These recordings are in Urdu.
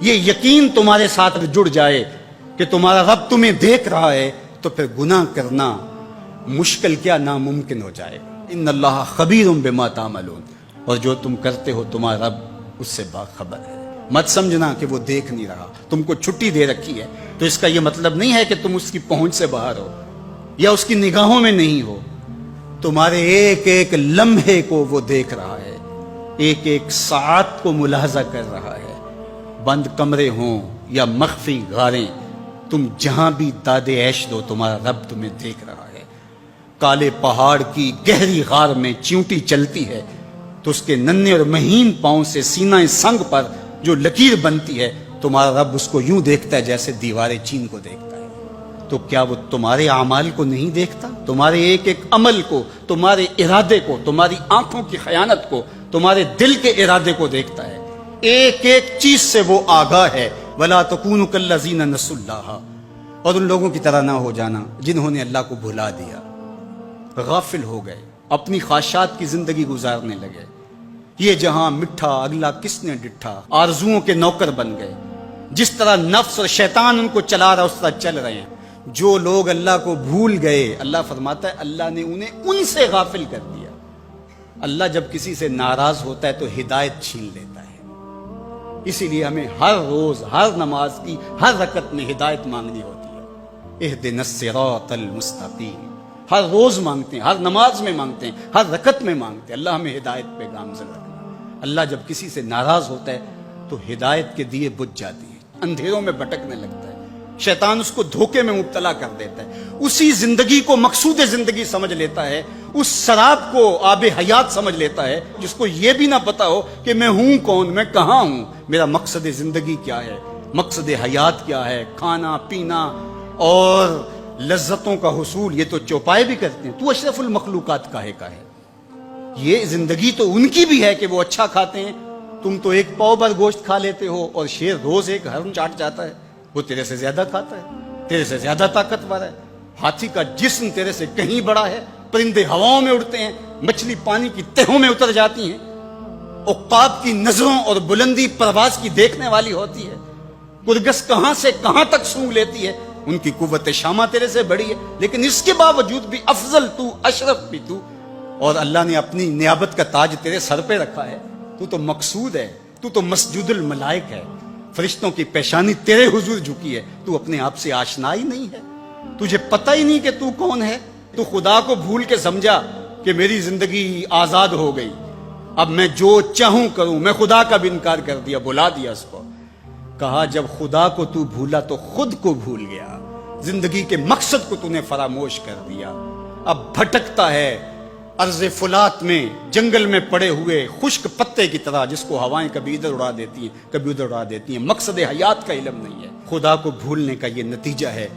یہ یقین تمہارے ساتھ جڑ جائے کہ تمہارا رب تمہیں دیکھ رہا ہے، تو پھر گناہ کرنا مشکل کیا ناممکن ہو جائے گا۔ ان اللہ خبیر بما تعملون، اور جو تم کرتے ہو تمہارا رب اس سے باخبر ہے۔ مت سمجھنا کہ وہ دیکھ نہیں رہا، تم کو چھٹی دے رکھی ہے تو اس کا یہ مطلب نہیں ہے کہ تم اس کی پہنچ سے باہر ہو یا اس کی نگاہوں میں نہیں ہو۔ تمہارے ایک ایک لمحے کو وہ دیکھ رہا ہے، ایک ایک ساعت کو ملاحظہ کر رہا ہے۔ بند کمرے ہوں یا مخفی غاریں، تم جہاں بھی داد عیش دو تمہارا رب تمہیں دیکھ رہا ہے۔ کالے پہاڑ کی گہری غار میں چیونٹی چلتی ہے تو اس کے ننھے اور مہین پاؤں سے سینہ سنگ پر جو لکیر بنتی ہے تمہارا رب اس کو یوں دیکھتا ہے جیسے دیوار چین کو دیکھتا ہے۔ تو کیا وہ تمہارے اعمال کو نہیں دیکھتا؟ تمہارے ایک ایک عمل کو، تمہارے ارادے کو، تمہاری آنکھوں کی خیانت کو، تمہارے دل کے ارادے کو دیکھتا ہے۔ ایک ایک چیز سے وہ آگاہ ہے۔ وَلَا تَكُونُوا كَالَّذِينَ نَسُوا اللَّهَ، اور ان لوگوں کی طرح نہ ہو جانا جنہوں نے اللہ کو بھلا دیا، غافل ہو گئے، اپنی خواہشات کی زندگی گزارنے لگے۔ یہ جہاں مٹھا اگلا کس نے ڈٹھا، آرزوؤں کے نوکر بن گئے۔ جس طرح نفس اور شیطان ان کو چلا رہا اس طرح چل رہے ہیں۔ جو لوگ اللہ کو بھول گئے، اللہ فرماتا ہے اللہ نے انہیں ان سے غافل کر دیا۔ اللہ جب کسی سے ناراض ہوتا ہے تو ہدایت چھین لیتا ہے۔ اسی لیے ہمیں ہر روز ہر نماز کی ہر رکعت میں ہدایت مانگنی ہوتی ہے۔ اہدنا الصراط المستقیم، ہر روز مانگتے ہیں، ہر نماز میں مانگتے ہیں، ہر رکعت میں مانگتے ہیں، اللہ ہمیں ہدایت پہ گامزن رکھنا۔ اللہ جب کسی سے ناراض ہوتا ہے تو ہدایت کے دیے بجھ جاتے ہیں، اندھیروں میں بھٹکنے لگتا ہے، شیطان اس کو دھوکے میں مبتلا کر دیتا ہے، اسی زندگی کو مقصود زندگی سمجھ لیتا ہے، اس شراب کو آب حیات سمجھ لیتا ہے، جس کو یہ بھی نہ پتا ہو کہ میں ہوں کون، میں کہاں ہوں، میرا مقصد زندگی کیا ہے، مقصد حیات کیا ہے۔ کھانا پینا اور لذتوں کا حصول یہ تو چوپائے بھی کرتے ہیں، تو اشرف المخلوقات کاہے کا ہے۔ یہ زندگی تو ان کی بھی ہے کہ وہ اچھا کھاتے ہیں، تم تو ایک پاؤ بھر گوشت کھا لیتے ہو اور شیر روز ایک ہرن چاٹ جاتا ہے، وہ تیرے سے زیادہ کھاتا ہے، تیرے سے زیادہ طاقتور ہے۔ ہاتھی کا جسم تیرے سے کہیں بڑا ہے، پرندے ہواؤں میں اڑتے ہیں، مچھلی پانی کی تہوں میں اتر جاتی ہیں، عقاب کی نظروں اور بلندی پرواز کی دیکھنے والی ہوتی ہے، کرگس کہاں سے کہاں تک سونگ لیتی ہے، ان کی قوت شامہ تیرے سے بڑی ہے، لیکن اس کے باوجود بھی افضل تو، اشرف بھی تو، اور اللہ نے اپنی نیابت کا تاج تیرے سر پہ رکھا ہے۔ تو تو مقصود ہے، تو تو مسجود الملائک ہے، فرشتوں کی پیشانی تیرے حضور جھکی ہے، تو اپنے آپ سے آشنا ہی نہیں ہے، تجھے پتہ ہی نہیں کہ تو کون ہے۔ تو خدا کو بھول کے سمجھا کہ میری زندگی آزاد ہو گئی، اب میں جو چاہوں کروں، میں خدا کا بھی انکار کر دیا، بھلا دیا اس کو۔ کہا جب خدا کو تو بھولا تو خود کو بھول گیا، زندگی کے مقصد کو تو نے فراموش کر دیا۔ اب بھٹکتا ہے ارض فلات میں، جنگل میں پڑے ہوئے خشک پتے کی طرح، جس کو ہوائیں کبھی ادھر اڑا دیتی ہیں کبھی ادھر اڑا دیتی ہیں۔ مقصد حیات کا علم نہیں ہے۔ خدا کو بھولنے کا یہ نتیجہ ہے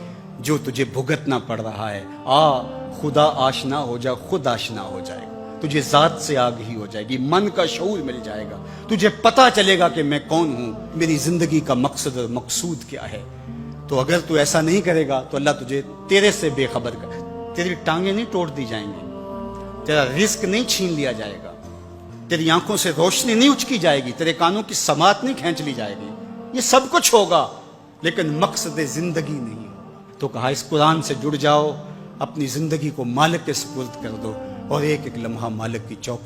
جو تجھے بھگتنا پڑ رہا ہے۔ خدا آشنا ہو جا، خود آشنا ہو جائے گا، تجھے ذات سے آگہی ہو جائے گی، من کا شعور مل جائے گا، تجھے پتا چلے گا کہ میں کون ہوں، میری زندگی کا مقصد اور مقصود کیا ہے۔ تو اگر تو ایسا نہیں کرے گا تو اللہ تجھے تیرے سے بے خبر کر، تیری ٹانگیں نہیں توڑ دی جائیں گی، تیرا رزق نہیں چھین لیا جائے گا، تیری آنکھوں سے روشنی نہیں اچکی جائے گی، تیرے کانوں کی سماعت نہیں کھینچ لی جائے گی، یہ سب کچھ ہوگا لیکن مقصد زندگی نہیں۔ تو کہا اس قرآن سے جڑ جاؤ، اپنی زندگی کو مالک کے سپرد کر دو اور ایک ایک لمحہ مالک کی چوک